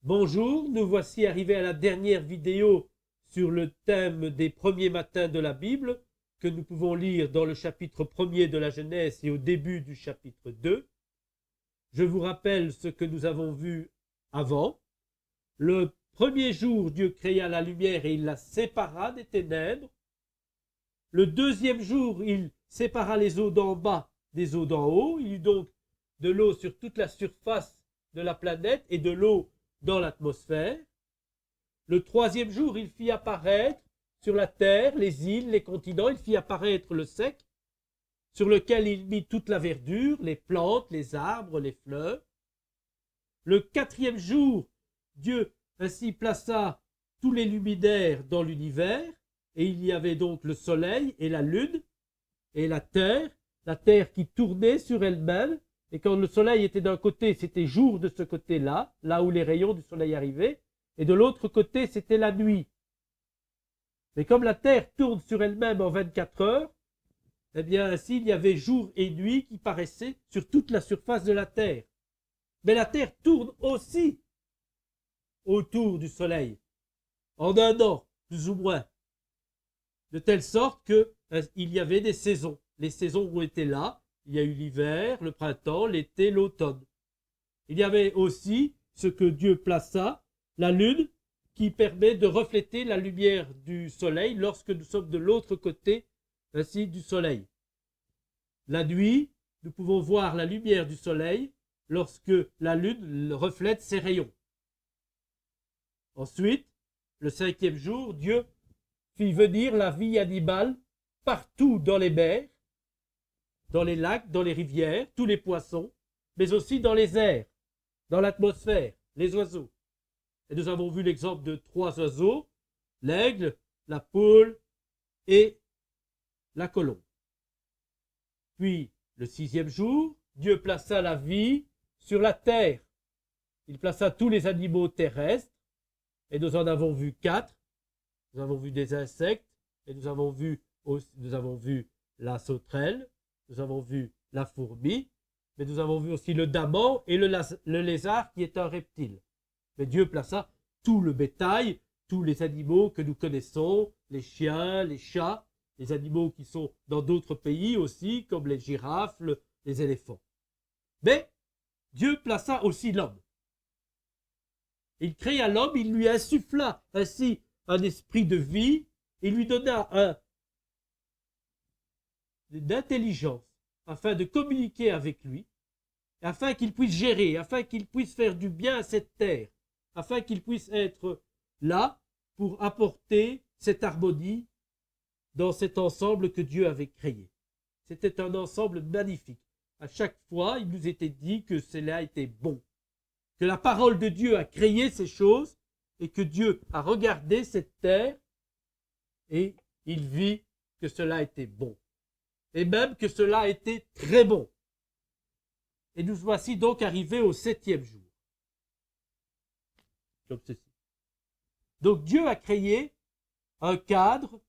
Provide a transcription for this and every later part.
Bonjour, nous voici arrivés à la dernière vidéo sur le thème des premiers matins de la Bible que nous pouvons lire dans le chapitre 1er de la Genèse et au début du chapitre 2. Je vous rappelle ce que nous avons vu avant. Le premier jour, Dieu créa la lumière et il la sépara des ténèbres. Le deuxième jour, il sépara les eaux d'en bas des eaux d'en haut. Il y eut donc de l'eau sur toute la surface de la planète et de l'eau dans l'atmosphère. Le troisième jour, il fit apparaître sur la terre les îles, les continents. Il fit apparaître le sec, sur lequel il mit toute la verdure, les plantes, les arbres, les fleurs. Le quatrième jour, Dieu ainsi plaça tous les luminaires dans l'univers, et il y avait donc le soleil et la lune et la terre qui tournait sur elle-même. Et quand le soleil était d'un côté, c'était jour de ce côté-là, là où les rayons du soleil arrivaient, et de l'autre côté, c'était la nuit. Mais comme la terre tourne sur elle-même en 24 heures, eh bien ainsi il y avait jour et nuit qui paraissaient sur toute la surface de la terre. Mais la terre tourne aussi autour du soleil, en un an, plus ou moins, de telle sorte qu'il y avait des saisons. Les saisons ont été là. Il y a eu l'hiver, le printemps, l'été, l'automne. Il y avait aussi ce que Dieu plaça, la lune, qui permet de refléter la lumière du soleil lorsque nous sommes de l'autre côté ainsi du soleil. La nuit, nous pouvons voir la lumière du soleil lorsque la lune reflète ses rayons. Ensuite, le cinquième jour, Dieu fit venir la vie animale partout dans les mers, dans les lacs, dans les rivières, tous les poissons, mais aussi dans les airs, dans l'atmosphère, les oiseaux. Et nous avons vu l'exemple de 3 oiseaux, l'aigle, la poule et la colombe. Puis, le 6e jour, Dieu plaça la vie sur la terre. Il plaça tous les animaux terrestres, et nous en avons vu 4. Nous avons vu des insectes, et nous avons vu la sauterelle, nous avons vu la fourmi, mais nous avons vu aussi le daman et le lézard qui est un reptile. Mais Dieu plaça tout le bétail, tous les animaux que nous connaissons, les chiens, les chats, les animaux qui sont dans d'autres pays aussi, comme les girafes, les éléphants. Mais Dieu plaça aussi l'homme. Il créa l'homme, il lui insuffla ainsi un esprit de vie, il lui donna d'intelligence afin de communiquer avec lui, afin qu'il puisse gérer, afin qu'il puisse faire du bien à cette terre, afin qu'il puisse être là pour apporter cette harmonie dans cet ensemble que Dieu avait créé. C'était un ensemble magnifique. À chaque fois, il nous était dit que cela était bon, que la parole de Dieu a créé ces choses et que Dieu a regardé cette terre et il vit que cela était bon. Et même que cela était très bon. Et nous voici donc arrivés au 7e jour. Comme ceci. Donc Dieu a créé un cadre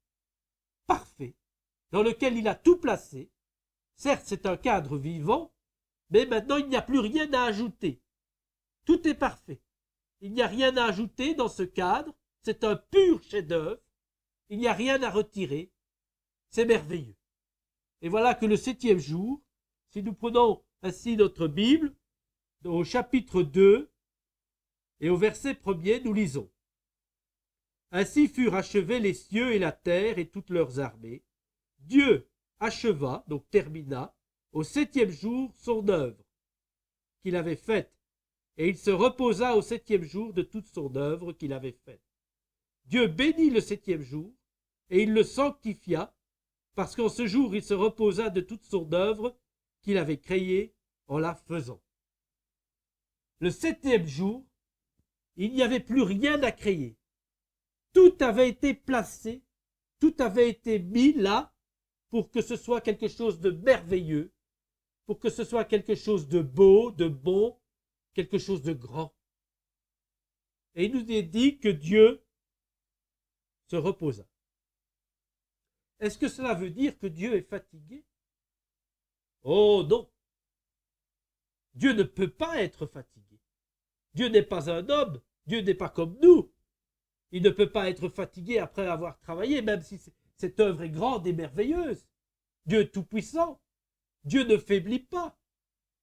parfait dans lequel il a tout placé. Certes, c'est un cadre vivant, mais maintenant il n'y a plus rien à ajouter. Tout est parfait. Il n'y a rien à ajouter dans ce cadre. C'est un pur chef-d'œuvre. Il n'y a rien à retirer. C'est merveilleux. Et voilà que le 7e jour, si nous prenons ainsi notre Bible, au chapitre 2 et au verset 1er, nous lisons. Ainsi furent achevés les cieux et la terre et toutes leurs armées. Dieu acheva, donc termina, au 7e jour son œuvre qu'il avait faite, et il se reposa au 7e jour de toute son œuvre qu'il avait faite. Dieu bénit le 7e jour, et il le sanctifia, parce qu'en ce jour il se reposa de toute son œuvre qu'il avait créée en la faisant. Le 7e jour, il n'y avait plus rien à créer. Tout avait été placé, tout avait été mis là pour que ce soit quelque chose de merveilleux, pour que ce soit quelque chose de beau, de bon, quelque chose de grand. Et il nous est dit que Dieu se reposa. Est-ce que cela veut dire que Dieu est fatigué? Oh non! Dieu ne peut pas être fatigué. Dieu n'est pas un homme, Dieu n'est pas comme nous. Il ne peut pas être fatigué après avoir travaillé, même si cette œuvre est grande et merveilleuse. Dieu est tout-puissant. Dieu ne faiblit pas.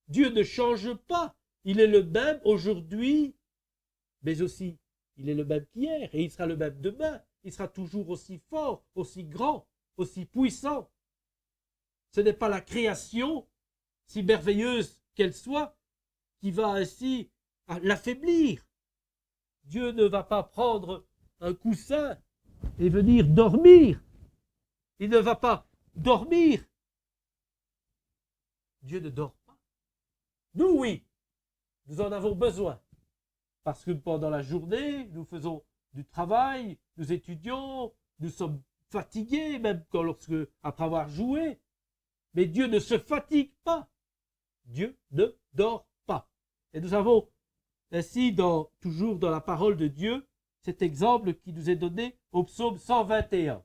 Dieu ne change pas. Il est le même aujourd'hui, mais aussi il est le même qu'hier et il sera le même demain. Il sera toujours aussi fort, aussi grand, aussi puissant. Ce n'est pas la création, si merveilleuse qu'elle soit, qui va ainsi l'affaiblir. Dieu ne va pas prendre un coussin et venir dormir. Il ne va pas dormir. Dieu ne dort pas. Nous, oui, nous en avons besoin. Parce que pendant la journée, nous faisons du travail, nous étudions, nous sommes fatigués, même après avoir joué. Mais Dieu ne se fatigue pas. Dieu ne dort pas. Et nous avons ainsi, toujours dans la parole de Dieu, cet exemple qui nous est donné au psaume 121.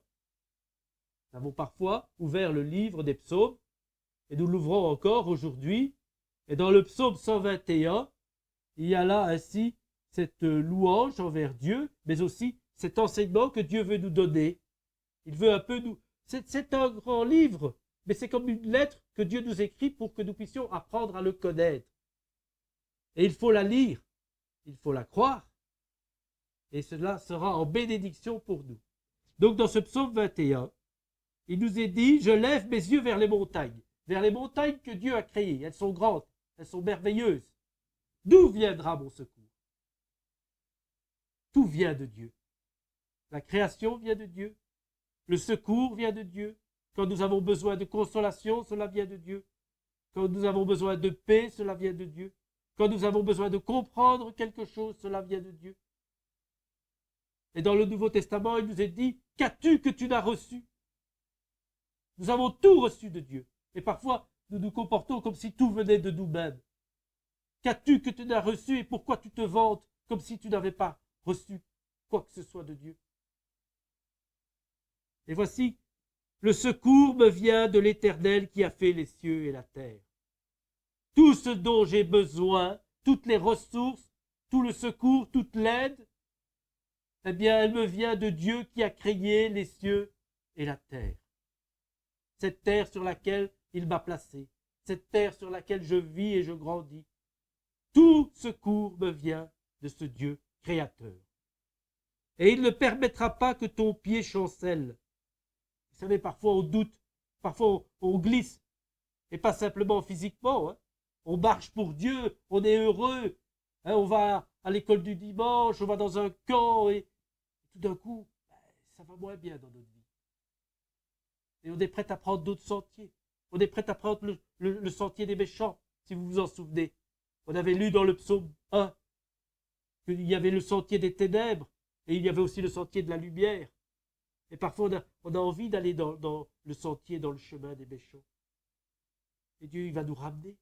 Nous avons parfois ouvert le livre des psaumes et nous l'ouvrons encore aujourd'hui. Et dans le psaume 121, il y a là ainsi cette louange envers Dieu, mais aussi cet enseignement que Dieu veut nous donner. Il veut un peu nous... C'est un grand livre, mais c'est comme une lettre que Dieu nous écrit pour que nous puissions apprendre à le connaître. Et il faut la lire, il faut la croire, et cela sera en bénédiction pour nous. Donc dans ce psaume 21, il nous est dit, je lève mes yeux vers les montagnes que Dieu a créées. Elles sont grandes, elles sont merveilleuses. D'où viendra mon secours? Tout vient de Dieu. La création vient de Dieu. Le secours vient de Dieu. Quand nous avons besoin de consolation, cela vient de Dieu. Quand nous avons besoin de paix, cela vient de Dieu. Quand nous avons besoin de comprendre quelque chose, cela vient de Dieu. Et dans le Nouveau Testament, il nous est dit, qu'as-tu que tu n'as reçu? Nous avons tout reçu de Dieu. Et parfois, nous nous comportons comme si tout venait de nous-mêmes. Qu'as-tu que tu n'as reçu et pourquoi tu te vantes comme si tu n'avais pas reçu quoi que ce soit de Dieu? Et voici, le secours me vient de l'Éternel qui a fait les cieux et la terre. Tout ce dont j'ai besoin, toutes les ressources, tout le secours, toute l'aide, eh bien, elle me vient de Dieu qui a créé les cieux et la terre. Cette terre sur laquelle il m'a placé, cette terre sur laquelle je vis et je grandis. Tout secours me vient de ce Dieu créateur. Et il ne permettra pas que ton pied chancelle. Vous savez, parfois on doute, parfois on glisse, et pas simplement physiquement. Hein. On marche pour Dieu, on est heureux, hein, on va à l'école du dimanche, on va dans un camp, et tout d'un coup, ça va moins bien dans notre vie. Et on est prêt à prendre d'autres sentiers. On est prêt à prendre le sentier des méchants, si vous vous en souvenez. On avait lu dans le psaume 1 qu'il y avait le sentier des ténèbres, et il y avait aussi le sentier de la lumière. Et parfois, on a envie d'aller dans le sentier, dans le chemin des méchants. Et Dieu, il va nous ramener.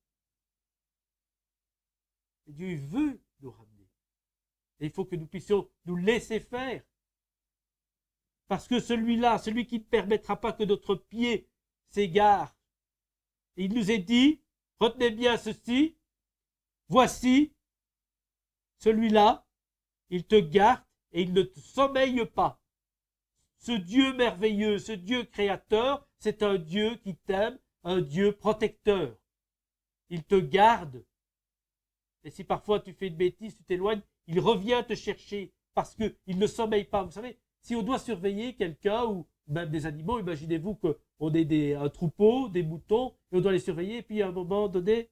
Et Dieu, il veut nous ramener. Et il faut que nous puissions nous laisser faire. Parce que celui-là, celui qui ne permettra pas que notre pied s'égare, il nous est dit, retenez bien ceci, voici, celui-là, il te garde et il ne te sommeille pas. Ce Dieu merveilleux, ce Dieu créateur, c'est un Dieu qui t'aime, un Dieu protecteur. Il te garde. Et si parfois tu fais une bêtise, tu t'éloignes, il revient te chercher parce qu'il ne sommeille pas. Vous savez, si on doit surveiller quelqu'un ou même des animaux, imaginez-vous qu'on ait un troupeau, des moutons, et on doit les surveiller, et puis à un moment donné,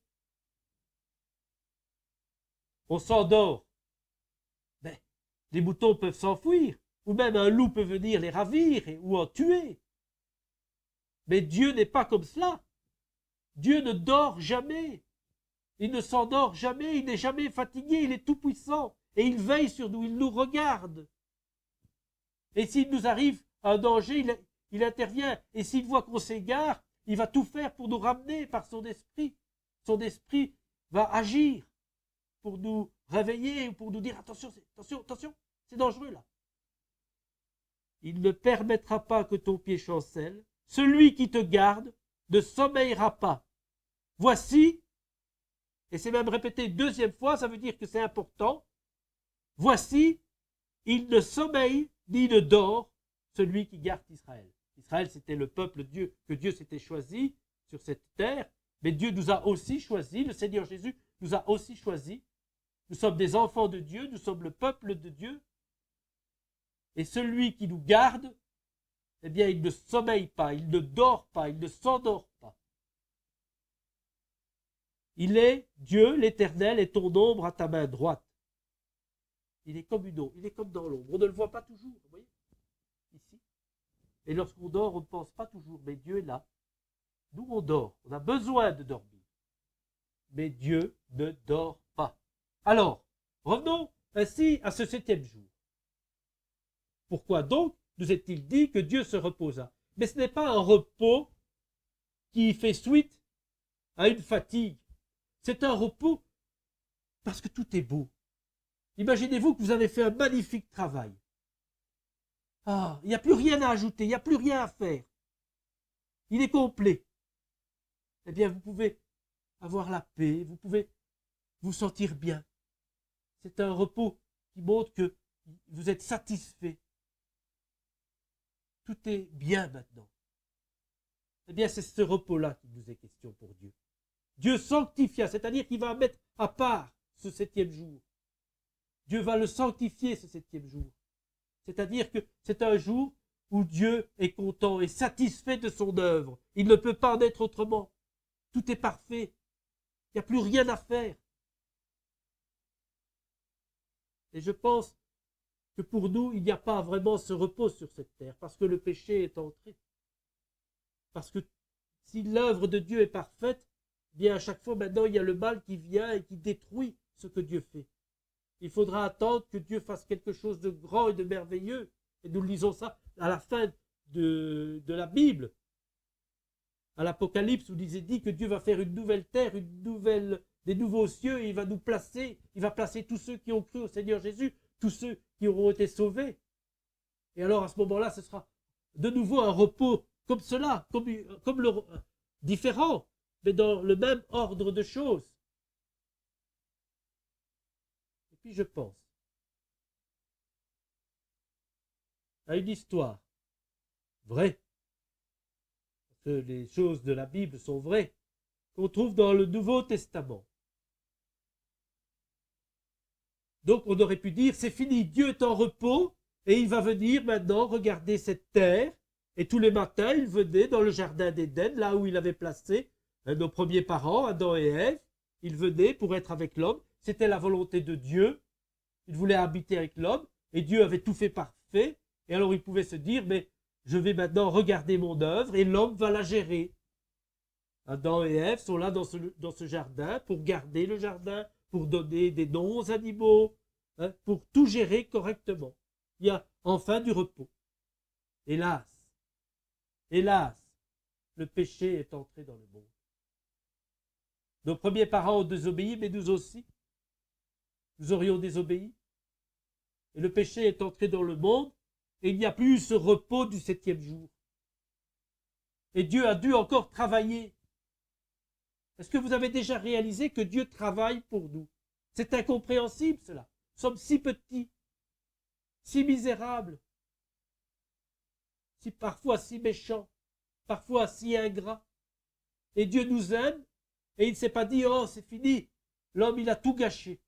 on s'endort. Mais les moutons peuvent s'enfuir. Ou même un loup peut venir les ravir ou en tuer. Mais Dieu n'est pas comme cela. Dieu ne dort jamais. Il ne s'endort jamais, il n'est jamais fatigué, il est tout puissant. Et il veille sur nous, il nous regarde. Et s'il nous arrive un danger, il intervient. Et s'il voit qu'on s'égare, il va tout faire pour nous ramener par son esprit. Son esprit va agir pour nous réveiller, pour nous dire attention, c'est dangereux là. Il ne permettra pas que ton pied chancelle. Celui qui te garde ne sommeillera pas. Voici, et c'est même répété une deuxième fois, ça veut dire que c'est important. voici, il ne sommeille ni ne dort celui qui garde Israël. Israël, c'était le peuple Dieu que Dieu s'était choisi sur cette terre, mais Dieu nous a aussi choisis, le Seigneur Jésus nous a aussi choisis. Nous sommes des enfants de Dieu, nous sommes le peuple de Dieu. Et celui qui nous garde, eh bien, il ne sommeille pas, il ne dort pas, il ne s'endort pas. Il est Dieu, l'Éternel, et ton ombre à ta main droite. Il est comme une ombre, il est comme dans l'ombre. On ne le voit pas toujours, vous voyez, ici. Et lorsqu'on dort, on ne pense pas toujours, mais Dieu est là. Nous, on dort, on a besoin de dormir. Mais Dieu ne dort pas. Alors, revenons ainsi à ce 7e jour. Pourquoi donc nous est-il dit que Dieu se reposa? Mais ce n'est pas un repos qui fait suite à une fatigue. C'est un repos parce que tout est beau. Imaginez-vous que vous avez fait un magnifique travail. Ah, il n'y a plus rien à ajouter, il n'y a plus rien à faire. Il est complet. Eh bien, vous pouvez avoir la paix, vous pouvez vous sentir bien. C'est un repos qui montre que vous êtes satisfait. Tout est bien maintenant. Eh bien, c'est ce repos-là qu'il nous est question pour Dieu. Dieu sanctifia, c'est-à-dire qu'il va mettre à part ce 7e jour. Dieu va le sanctifier, ce 7e jour. C'est-à-dire que c'est un jour où Dieu est content et satisfait de son œuvre. Il ne peut pas en être autrement. Tout est parfait. Il n'y a plus rien à faire. Et je pense que pour nous, il n'y a pas vraiment ce repos sur cette terre, parce que le péché est entré. Parce que si l'œuvre de Dieu est parfaite, bien à chaque fois maintenant, il y a le mal qui vient et qui détruit ce que Dieu fait. Il faudra attendre que Dieu fasse quelque chose de grand et de merveilleux. Et nous lisons ça à la fin de la Bible. À l'Apocalypse, où il est dit que Dieu va faire une nouvelle terre, des nouveaux cieux, et il va nous placer, il va placer tous ceux qui ont cru au Seigneur Jésus, tous ceux qui auront été sauvés. Et alors à ce moment-là, ce sera de nouveau un repos comme cela, différent, mais dans le même ordre de choses. Et puis je pense à une histoire vraie, parce que les choses de la Bible sont vraies, qu'on trouve dans le Nouveau Testament. Donc on aurait pu dire, c'est fini, Dieu est en repos, et il va venir maintenant regarder cette terre, et tous les matins, il venait dans le jardin d'Éden, là où il avait placé nos premiers parents, Adam et Ève. Il venait pour être avec l'homme, c'était la volonté de Dieu, il voulait habiter avec l'homme, et Dieu avait tout fait parfait, et alors il pouvait se dire, mais je vais maintenant regarder mon œuvre, et l'homme va la gérer. Adam et Ève sont là dans ce jardin pour garder le jardin, pour donner des noms aux animaux, pour tout gérer correctement. Il y a enfin du repos. Hélas, le péché est entré dans le monde. Nos premiers parents ont désobéi, mais nous aussi. Nous aurions désobéi. Et le péché est entré dans le monde, et il n'y a plus eu ce repos du 7e jour. Et Dieu a dû encore travailler. Est-ce que vous avez déjà réalisé que Dieu travaille pour nous? C'est incompréhensible cela. Nous sommes si petits, si misérables, parfois si méchants, parfois si ingrats. Et Dieu nous aime, et il ne s'est pas dit, oh c'est fini, l'homme il a tout gâché.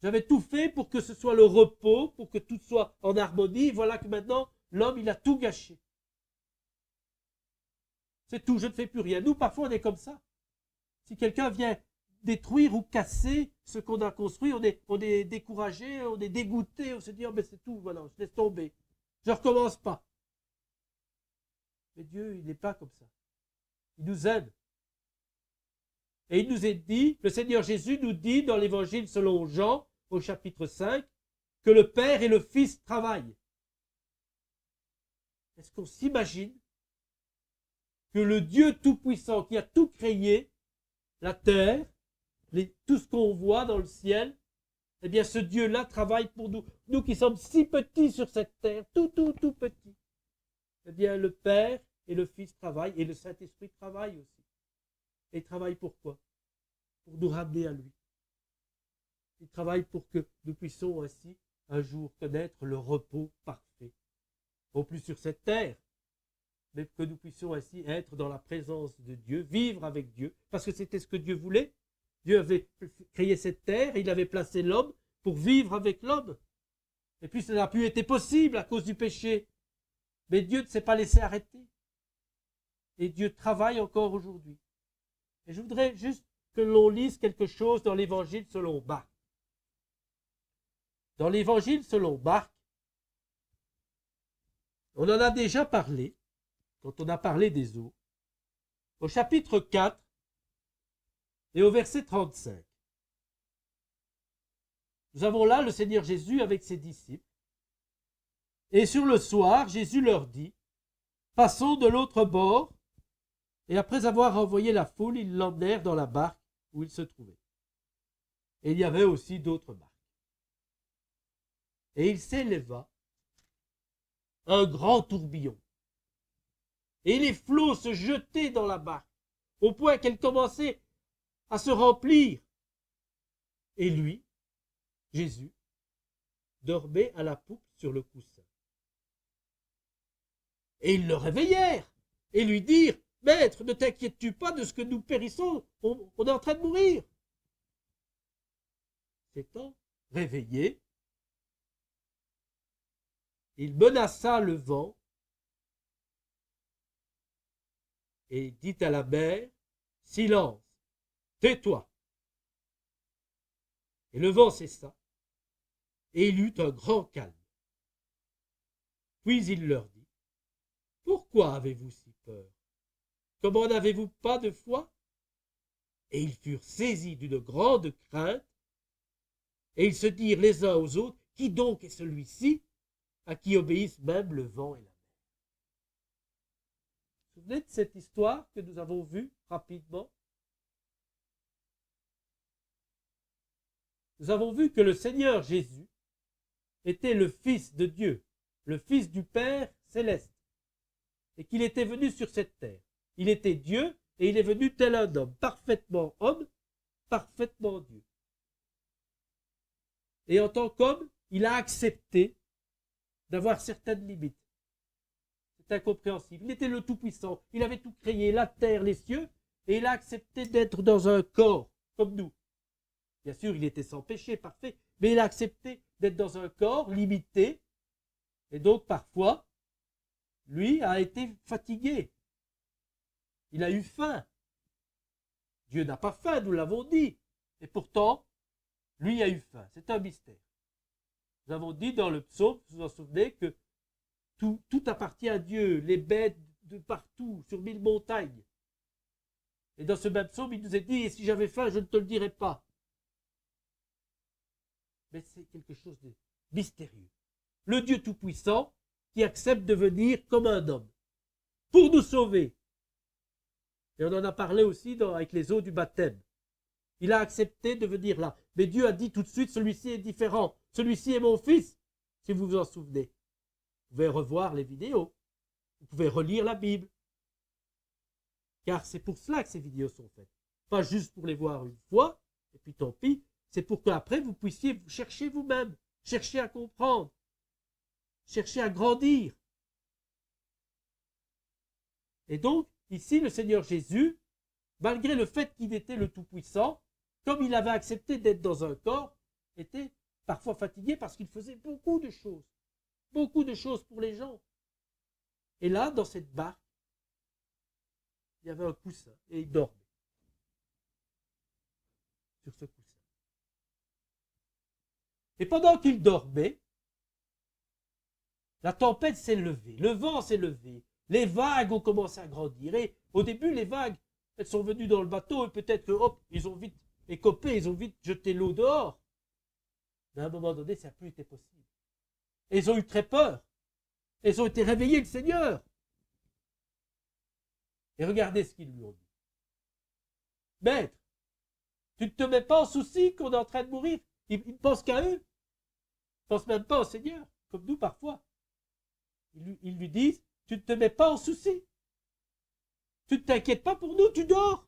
J'avais tout fait pour que ce soit le repos, pour que tout soit en harmonie, voilà que maintenant l'homme il a tout gâché. C'est tout, je ne fais plus rien. Nous parfois on est comme ça. Si quelqu'un vient détruire ou casser ce qu'on a construit, on est découragé, on est dégoûté, on se dit, oh, mais c'est tout, voilà, je laisse tomber. Je ne recommence pas. Mais Dieu, il n'est pas comme ça. Il nous aime. Et il nous est dit, le Seigneur Jésus nous dit dans l'évangile selon Jean, au chapitre 5, que le Père et le Fils travaillent. Est-ce qu'on s'imagine que le Dieu Tout-Puissant qui a tout créé, la terre, tout ce qu'on voit dans le ciel, eh bien ce Dieu-là travaille pour nous. Nous qui sommes si petits sur cette terre, tout petits. Eh bien le Père et le Fils travaillent et le Saint-Esprit travaille aussi. Et il travaille pourquoi? Pour nous ramener à lui. Il travaille pour que nous puissions ainsi un jour connaître le repos parfait. Non plus sur cette terre, mais que nous puissions ainsi être dans la présence de Dieu, vivre avec Dieu, parce que c'était ce que Dieu voulait. Dieu avait créé cette terre, il avait placé l'homme pour vivre avec l'homme. Et puis ça n'a plus été possible à cause du péché. Mais Dieu ne s'est pas laissé arrêter. Et Dieu travaille encore aujourd'hui. Et je voudrais juste que l'on lise quelque chose dans l'évangile selon Marc. Dans l'évangile selon Marc, on en a déjà parlé, quand on a parlé des eaux, au chapitre 4 et au verset 35. Nous avons là le Seigneur Jésus avec ses disciples. Et sur le soir, Jésus leur dit, « Passons de l'autre bord. » Et après avoir envoyé la foule, ils l'emmenèrent dans la barque où il se trouvait. Et il y avait aussi d'autres barques. Et il s'éleva un grand tourbillon. Et les flots se jetaient dans la barque, au point qu'elle commençait à se remplir. Et lui, Jésus, dormait à la poupe sur le coussin. Et ils le réveillèrent et lui dirent, « Maître, ne t'inquiètes-tu pas de ce que nous périssons, on est en train de mourir. » S'étant réveillé, il menaça le vent et dit à la mer, « Silence, tais-toi. » Et le vent cessa, et il eut un grand calme. Puis il leur dit, « Pourquoi avez-vous si peur? Comment n'avez-vous pas de foi? » Et ils furent saisis d'une grande crainte, et ils se dirent les uns aux autres, « Qui donc est celui-ci à qui obéissent même le vent et la mer? » Vous vous souvenez de cette histoire que nous avons vue rapidement? Nous avons vu que le Seigneur Jésus était le Fils de Dieu, le Fils du Père céleste, et qu'il était venu sur cette terre. Il était Dieu et il est venu tel un homme, parfaitement Dieu. Et en tant qu'homme, il a accepté d'avoir certaines limites. C'est incompréhensible. Il était le Tout-Puissant, il avait tout créé, la terre, les cieux, et il a accepté d'être dans un corps comme nous. Bien sûr, il était sans péché, parfait, mais il a accepté d'être dans un corps limité, et donc parfois, lui a été fatigué. Il a eu faim. Dieu n'a pas faim, nous l'avons dit. Et pourtant, lui a eu faim. C'est un mystère. Nous avons dit dans le psaume, vous vous en souvenez, que tout appartient à Dieu, les bêtes de partout, sur 1000 montagnes. Et dans ce même psaume, il nous est dit, et si j'avais faim, je ne te le dirais pas. Mais c'est quelque chose de mystérieux. Le Dieu Tout-Puissant qui accepte de venir comme un homme pour nous sauver. Et on en a parlé aussi avec les eaux du baptême. Il a accepté de venir là. Mais Dieu a dit tout de suite, celui-ci est différent. Celui-ci est mon fils, si vous vous en souvenez. Vous pouvez revoir les vidéos. Vous pouvez relire la Bible. Car c'est pour cela que ces vidéos sont faites. Pas juste pour les voir une fois, et puis tant pis. C'est pour qu'après vous puissiez chercher vous-même. Chercher à comprendre. Chercher à grandir. Et donc, ici, le Seigneur Jésus, malgré le fait qu'il était le Tout-Puissant, comme il avait accepté d'être dans un corps, était parfois fatigué parce qu'il faisait beaucoup de choses pour les gens. Et là, dans cette barque, il y avait un coussin et il dormait sur ce coussin. Et pendant qu'il dormait, la tempête s'est levée, le vent s'est levé, les vagues ont commencé à grandir. Et au début, les vagues, elles sont venues dans le bateau et peut-être que, hop, ils ont vite écopé, ils ont vite jeté l'eau dehors. Mais à un moment donné, ça n'a plus été possible. Et ils ont eu très peur. Ils ont été réveillés, le Seigneur. Et regardez ce qu'ils lui ont dit. Maître, tu ne te mets pas en souci qu'on est en train de mourir? Ils ne pensent qu'à eux. Ils ne pensent même pas au Seigneur, comme nous parfois. Ils lui disent, tu ne te mets pas en souci. Tu ne t'inquiètes pas pour nous, tu dors.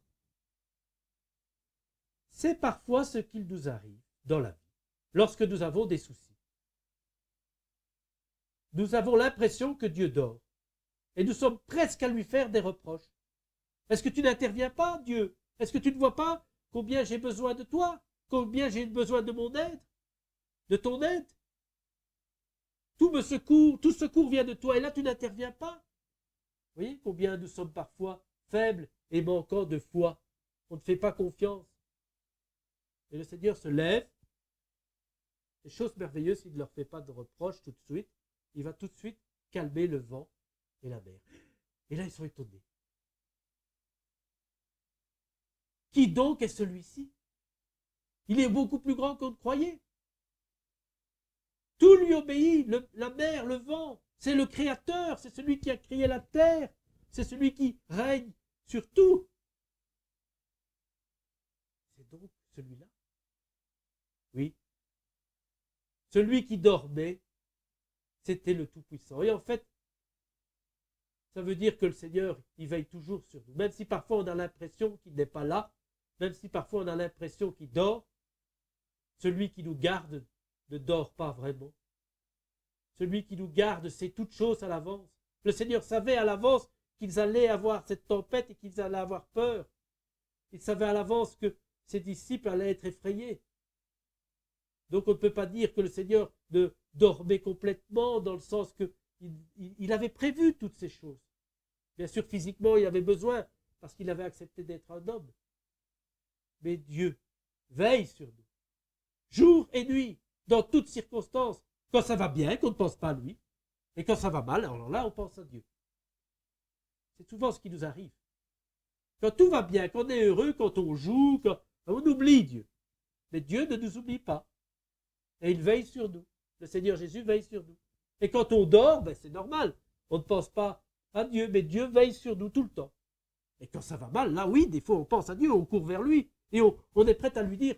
C'est parfois ce qu'il nous arrive dans la vie. lorsque nous avons des soucis. Nous avons l'impression que Dieu dort. Et nous sommes presque à lui faire des reproches. Est-ce que tu n'interviens pas, Dieu? Est-ce que tu ne vois pas combien j'ai besoin de toi? Combien j'ai besoin de mon aide? De ton aide? Tout secours vient de toi, et là tu n'interviens pas. Vous voyez combien nous sommes parfois faibles et manquants de foi. On ne fait pas confiance. Et le Seigneur se lève. Les choses merveilleuses, il ne leur fait pas de reproches tout de suite. Il va tout de suite calmer le vent et la mer. Et là, ils sont étonnés. Qui donc est celui-ci? Il est beaucoup plus grand qu'on ne croyait. Tout lui obéit, la mer, le vent. C'est le Créateur, c'est celui qui a créé la terre. C'est celui qui règne sur tout. C'est donc celui-là. Oui. Celui qui dormait, c'était le Tout-Puissant. Et en fait, ça veut dire que le Seigneur, il veille toujours sur nous. Même si parfois on a l'impression qu'il n'est pas là, même si parfois on a l'impression qu'il dort, celui qui nous garde ne dort pas vraiment. Celui qui nous garde sait toutes choses à l'avance. Le Seigneur savait à l'avance qu'ils allaient avoir cette tempête et qu'ils allaient avoir peur. Il savait à l'avance que ses disciples allaient être effrayés. Donc on ne peut pas dire que le Seigneur dormait complètement dans le sens qu'il avait prévu toutes ces choses. Bien sûr, physiquement, il avait besoin parce qu'il avait accepté d'être un homme. Mais Dieu veille sur nous, jour et nuit, dans toutes circonstances. Quand ça va bien, qu'on ne pense pas à lui. Et quand ça va mal, alors là, on pense à Dieu. C'est souvent ce qui nous arrive. Quand tout va bien, quand on est heureux, quand on joue, quand on oublie Dieu. Mais Dieu ne nous oublie pas. Et il veille sur nous. Le Seigneur Jésus veille sur nous. Et quand on dort, c'est normal. On ne pense pas à Dieu, mais Dieu veille sur nous tout le temps. Et quand ça va mal, là oui, des fois on pense à Dieu, on court vers lui. Et on est prêt à lui dire,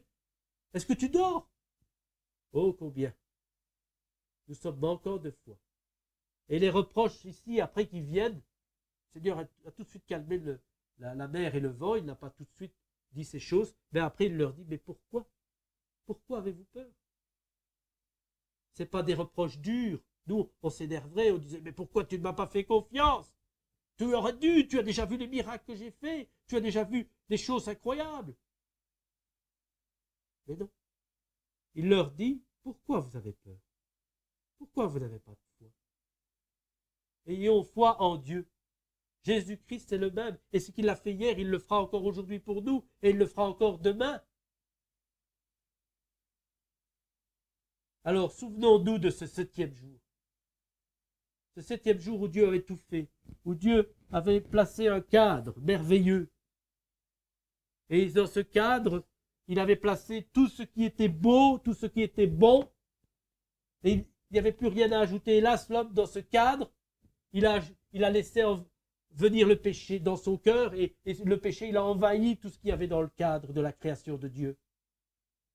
est-ce que tu dors? Oh combien nous sommes manquants de foi. Et les reproches ici, après qu'ils viennent, le Seigneur a tout de suite calmé la mer et le vent, il n'a pas tout de suite dit ces choses, mais après il leur dit, mais pourquoi? Pourquoi avez-vous peur? Ce n'est pas des reproches durs. Nous, on s'énerverait, on disait, mais pourquoi tu ne m'as pas fait confiance? Tu aurais dû, tu as déjà vu les miracles que j'ai faits, tu as déjà vu des choses incroyables. Mais non. Il leur dit, pourquoi vous avez peur? Pourquoi vous n'avez pas de foi? Ayons foi en Dieu. Jésus-Christ est le même. Et ce qu'il a fait hier, il le fera encore aujourd'hui pour nous. Et il le fera encore demain. Alors, souvenons-nous de ce 7e jour. Ce 7e jour où Dieu avait tout fait. Où Dieu avait placé un cadre merveilleux. Et dans ce cadre, il avait placé tout ce qui était beau, tout ce qui était bon. Et il n'y avait plus rien à ajouter. Hélas, l'homme, dans ce cadre, il a laissé venir le péché dans son cœur et le péché, il a envahi tout ce qu'il y avait dans le cadre de la création de Dieu.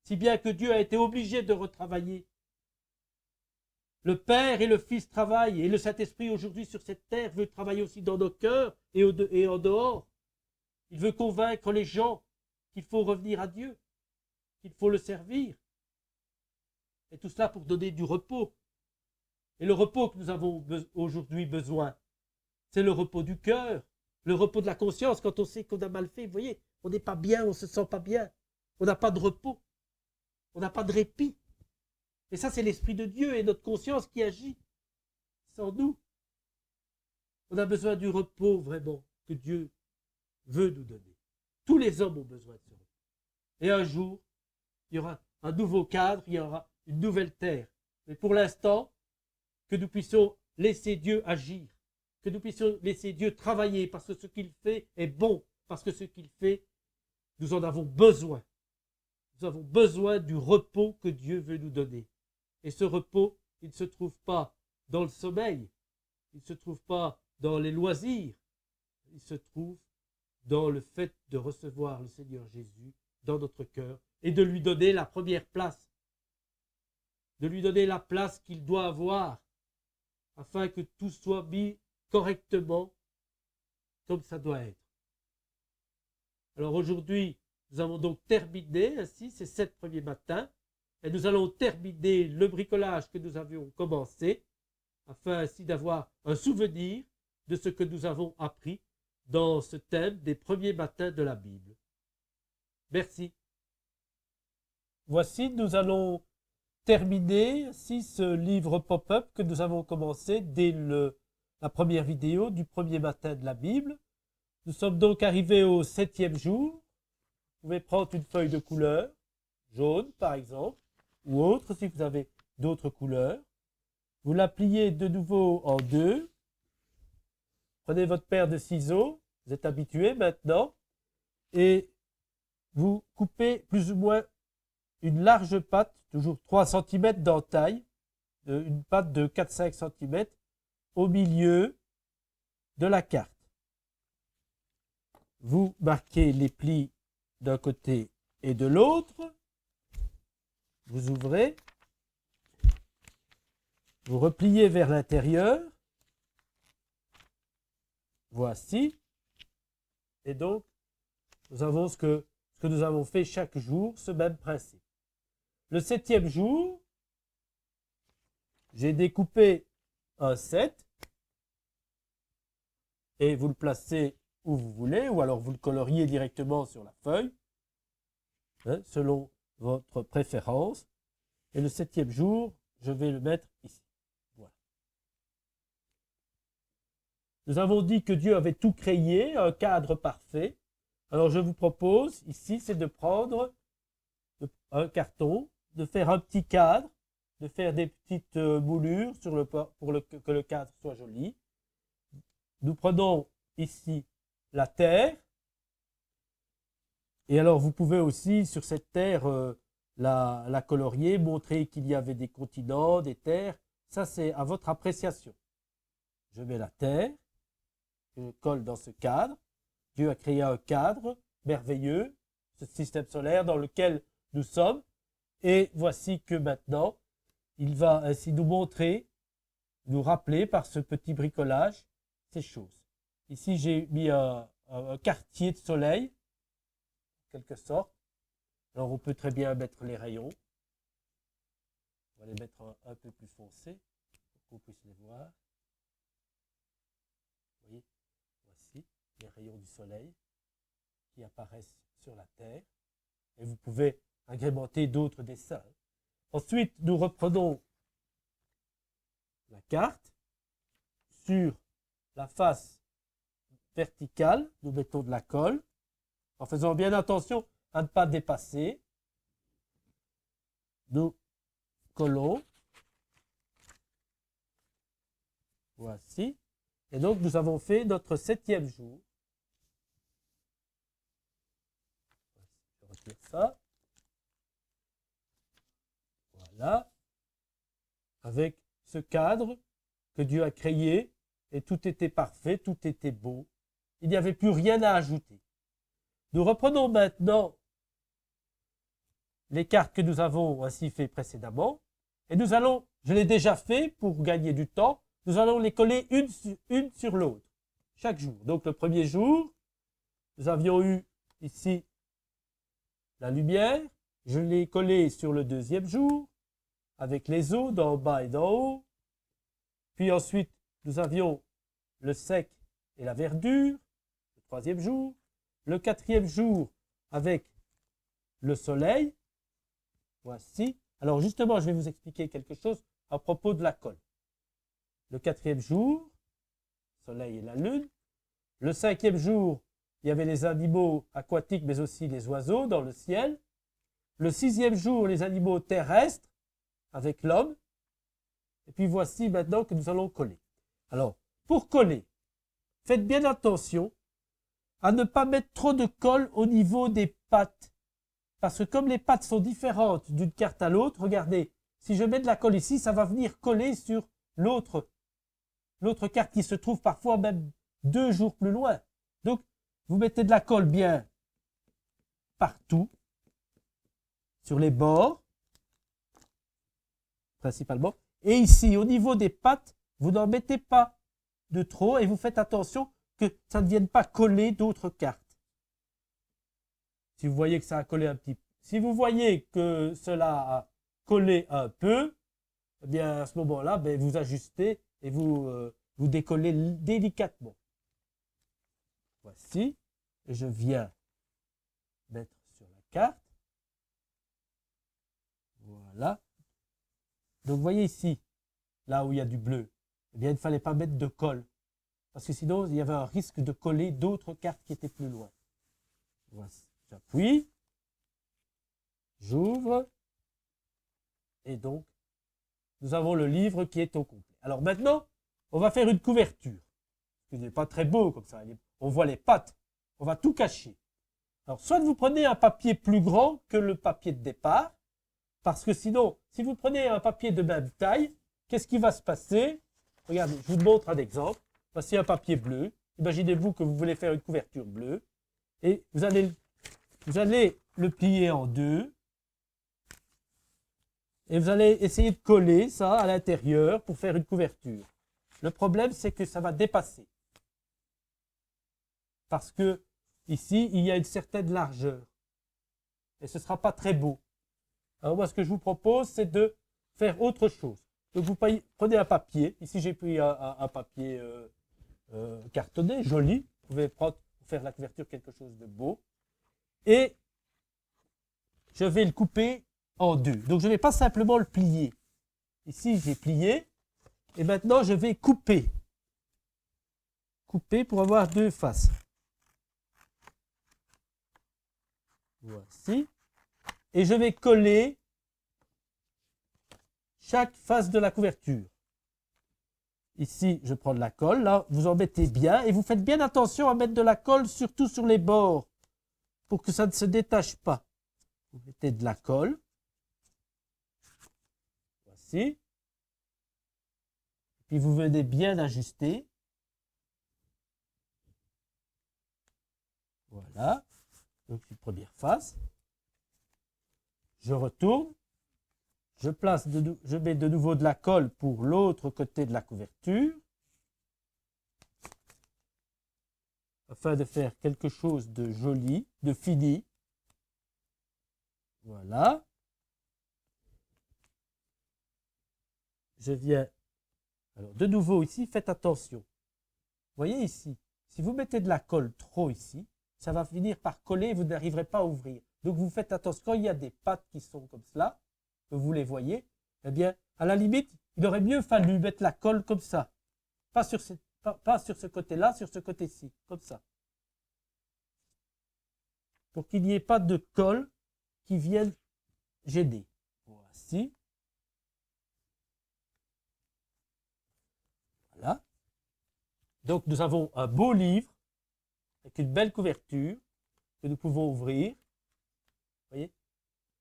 Si bien que Dieu a été obligé de retravailler. Le Père et le Fils travaillent et le Saint-Esprit aujourd'hui sur cette terre veut travailler aussi dans nos cœurs et en dehors. Il veut convaincre les gens qu'il faut revenir à Dieu, qu'il faut le servir. Et tout cela pour donner du repos. Et le repos que nous avons aujourd'hui besoin, c'est le repos du cœur, le repos de la conscience quand on sait qu'on a mal fait. Vous voyez, on n'est pas bien, on ne se sent pas bien. On n'a pas de repos. On n'a pas de répit. Et ça, c'est l'Esprit de Dieu et notre conscience qui agit sans nous. On a besoin du repos vraiment que Dieu veut nous donner. Tous les hommes ont besoin de ce repos. Et un jour, il y aura un nouveau cadre, il y aura une nouvelle terre. Mais pour l'instant, que nous puissions laisser Dieu agir, que nous puissions laisser Dieu travailler, parce que ce qu'il fait est bon, parce que ce qu'il fait, nous en avons besoin. Nous avons besoin du repos que Dieu veut nous donner. Et ce repos, il ne se trouve pas dans le sommeil, il ne se trouve pas dans les loisirs, il se trouve dans le fait de recevoir le Seigneur Jésus dans notre cœur et de lui donner la première place, de lui donner la place qu'il doit avoir, afin que tout soit mis correctement comme ça doit être. Alors aujourd'hui, nous avons donc terminé ainsi ces 7 premiers matins. et nous allons terminer le bricolage que nous avions commencé, afin ainsi d'avoir un souvenir de ce que nous avons appris dans ce thème des premiers matins de la Bible. Merci. Voici, nous allons terminer ainsi ce livre pop-up que nous avons commencé dès la première vidéo du premier matin de la Bible. Nous sommes donc arrivés au 7e jour. Vous pouvez prendre une feuille de couleur, jaune par exemple, ou autre si vous avez d'autres couleurs. Vous la pliez de nouveau en deux. Prenez votre paire de ciseaux, vous êtes habitué maintenant, et vous coupez plus ou moins une large patte, toujours 3 cm d'entaille, une patte de 4-5 cm au milieu de la carte. Vous marquez les plis d'un côté et de l'autre. Vous ouvrez. Vous repliez vers l'intérieur. Voici. Et donc, nous avons ce que nous avons fait chaque jour, ce même principe. Le 7e jour, j'ai découpé un 7 et vous le placez où vous voulez, ou alors vous le coloriez directement sur la feuille, selon votre préférence. Et le 7e jour, je vais le mettre ici. Voilà. Nous avons dit que Dieu avait tout créé, un cadre parfait. Alors je vous propose ici, c'est de prendre un carton, de faire un petit cadre, de faire des petites moulures que le cadre soit joli. Nous prenons ici la terre. Et alors vous pouvez aussi sur cette terre la colorier, montrer qu'il y avait des continents, des terres. Ça c'est à votre appréciation. Je mets la terre, je colle dans ce cadre. Dieu a créé un cadre merveilleux, ce système solaire dans lequel nous sommes. Et voici que maintenant, il va ainsi nous montrer, nous rappeler par ce petit bricolage ces choses. Ici, j'ai mis un quartier de soleil, en quelque sorte. Alors, on peut très bien mettre les rayons. On va les mettre un peu plus foncés pour qu'on puisse les voir. Vous voyez, voici les rayons du soleil qui apparaissent sur la terre. Et vous pouvez agrémenter d'autres dessins. Ensuite, nous reprenons la carte. Sur la face verticale, nous mettons de la colle, en faisant bien attention à ne pas dépasser. Nous collons. Voici. Et donc, nous avons fait notre 7e jour. Je retire ça. Voilà. Avec ce cadre que Dieu a créé, et tout était parfait, tout était beau. Il n'y avait plus rien à ajouter. Nous reprenons maintenant les cartes que nous avons ainsi fait précédemment, et nous allons, je l'ai déjà fait pour gagner du temps, nous allons les coller une sur l'autre, chaque jour. Donc le premier jour, nous avions eu ici la lumière, je l'ai collé sur le deuxième jour, avec les eaux d'en bas et d'en haut. Puis ensuite, nous avions le sec et la verdure, le troisième jour. Le quatrième jour, avec le soleil. Voici. Alors justement, je vais vous expliquer quelque chose à propos de la colle. Le quatrième jour, le soleil et la lune. Le cinquième jour, il y avait les animaux aquatiques, mais aussi les oiseaux dans le ciel. Le sixième jour, les animaux terrestres, avec l'homme. Et puis voici maintenant que nous allons coller. Alors, pour coller, faites bien attention à ne pas mettre trop de colle au niveau des pattes. Parce que comme les pattes sont différentes d'une carte à l'autre, regardez, si je mets de la colle ici, ça va venir coller sur l'autre carte qui se trouve parfois même 2 jours plus loin. Donc, vous mettez de la colle bien partout, sur les bords, principalement. Et ici, au niveau des pattes, vous n'en mettez pas de trop et vous faites attention que ça ne vienne pas coller d'autres cartes. Si vous voyez que ça a collé un petit peu. Si vous voyez que cela coller un peu, eh bien à ce moment-là, ben, vous ajustez et vous décollez délicatement. Voici, et je viens mettre sur la carte. Voilà. Donc, vous voyez ici, là où il y a du bleu, eh bien, il ne fallait pas mettre de colle. Parce que sinon, il y avait un risque de coller d'autres cartes qui étaient plus loin. Voici. J'appuie. J'ouvre. Et donc, nous avons le livre qui est au complet. Alors maintenant, on va faire une couverture. Ce n'est pas très beau comme ça. On voit les pattes. On va tout cacher. Alors, soit vous prenez un papier plus grand que le papier de départ, parce que sinon, si vous prenez un papier de même taille, qu'est-ce qui va se passer? Regardez, je vous montre un exemple. Voici un papier bleu. Imaginez-vous que vous voulez faire une couverture bleue. Et vous allez le plier en deux. Et vous allez essayer de coller ça à l'intérieur pour faire une couverture. Le problème, c'est que ça va dépasser. Parce que ici, il y a une certaine largeur. Et ce ne sera pas très beau. Alors moi, ce que je vous propose, c'est de faire autre chose. Donc vous prenez un papier. Ici, j'ai pris un papier cartonné, joli. Vous pouvez prendre pour faire la couverture quelque chose de beau. Et je vais le couper en deux. Donc je ne vais pas simplement le plier. Ici, j'ai plié. Et maintenant, je vais couper. Couper pour avoir deux faces. Voici. Et je vais coller chaque face de la couverture. Ici, je prends de la colle. Là, vous en mettez bien. Et vous faites bien attention à mettre de la colle, surtout sur les bords, pour que ça ne se détache pas. Vous mettez de la colle. Voici. Puis vous venez bien ajuster. Voilà. Donc, une première face. Je retourne. Je mets de nouveau de la colle pour l'autre côté de la couverture. Afin de faire quelque chose de joli, de fini. Voilà. Je viens. Alors, de nouveau ici, faites attention. Vous voyez ici, si vous mettez de la colle trop ici, ça va finir par coller et vous n'arriverez pas à ouvrir. Donc, vous faites attention. Quand il y a des pattes qui sont comme cela, que vous les voyez, eh bien, à la limite, il aurait mieux fallu mettre la colle comme ça. Pas sur ce côté-là, sur ce côté-ci, comme ça. Pour qu'il n'y ait pas de colle qui vienne gêner. Voici. Voilà. Donc, nous avons un beau livre avec une belle couverture que nous pouvons ouvrir. Vous voyez?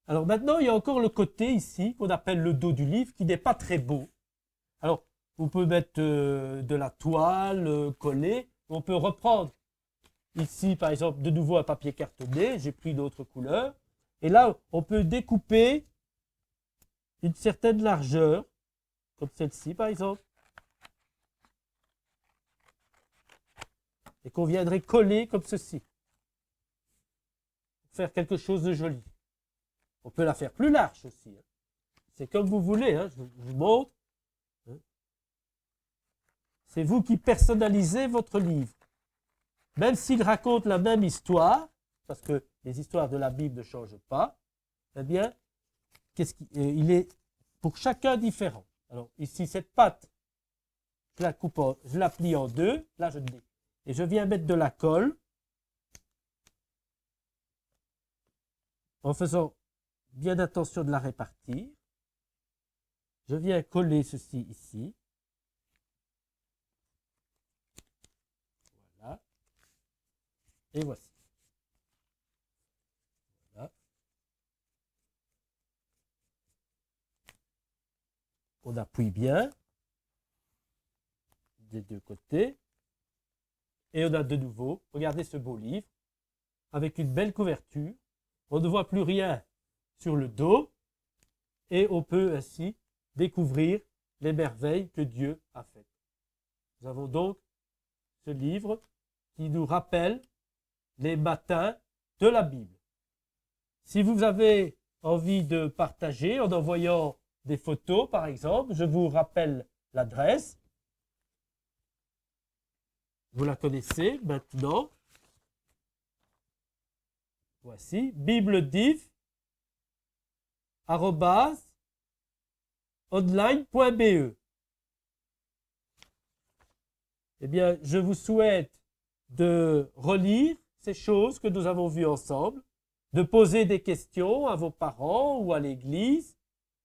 Alors maintenant, il y a encore le côté ici qu'on appelle le dos du livre qui n'est pas très beau. Alors, vous pouvez mettre de la toile collée. On peut reprendre ici, par exemple, de nouveau un papier cartonné. J'ai pris d'autres couleurs. Et là, on peut découper une certaine largeur, comme celle-ci, par exemple. Et qu'on viendrait coller comme ceci. Pour faire quelque chose de joli. On peut la faire plus large aussi. C'est comme vous voulez, hein. Je vous montre. C'est vous qui personnalisez votre livre. Même s'il raconte la même histoire, parce que les histoires de la Bible ne changent pas, eh bien, il est pour chacun différent. Alors ici, cette patte, je la plie en deux, là je dis. Et je viens mettre de la colle en faisant bien attention de la répartir. Je viens coller ceci ici. Voilà. Et voici. Voilà. On appuie bien des deux côtés. Et on a de nouveau, regardez ce beau livre, avec une belle couverture. On ne voit plus rien sur le dos. Et on peut ainsi découvrir les merveilles que Dieu a faites. Nous avons donc ce livre qui nous rappelle les matins de la Bible. Si vous avez envie de partager en envoyant des photos, par exemple. Je vous rappelle l'adresse. Vous la connaissez maintenant. Voici, biblediv@online.be. Eh bien, je vous souhaite de relire ces choses que nous avons vues ensemble, de poser des questions à vos parents ou à l'église,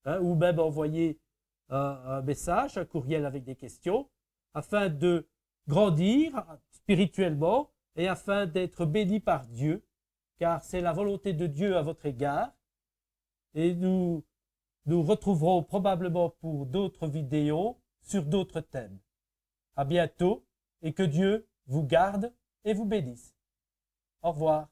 ou même envoyer un message, un courriel avec des questions, afin de grandir spirituellement et afin d'être bénis par Dieu, car c'est la volonté de Dieu à votre égard. Et nous nous retrouverons probablement pour d'autres vidéos sur d'autres thèmes. À bientôt et que Dieu vous garde et vous bénisse. Au revoir.